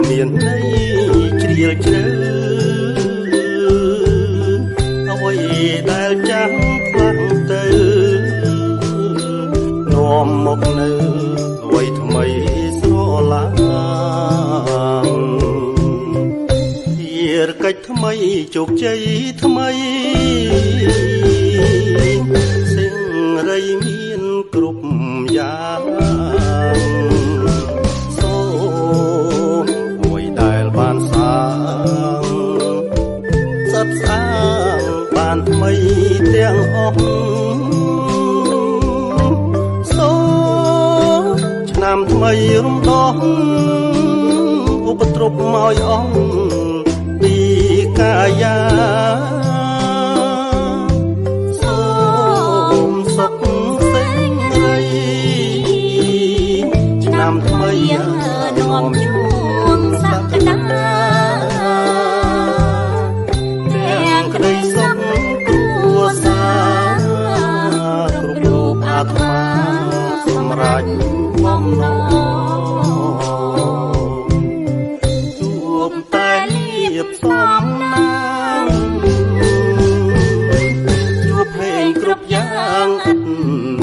មានន័យជ្រាលជ្រៅអ្វីដែលចាំផ្លាស់ទៅនាំមកនៅអ្វីថ្មីស្រឡាងភារកិច្ចថ្មីជោគជ័យថ្មីសេរីមានគ្រប់យ៉ាងបានថ្មីទាំងអស់សូឆ្នាំថ្មីរំដោះឧបទ្រពមកអស់ពីកាយាសូមសុខសេរីឆ្នាំថ្មីនាំជួងសក្តាសម្រាប់បំណងជួបតែលៀបសំណាងជួបហេងគ្រប់យ៉ាងឥត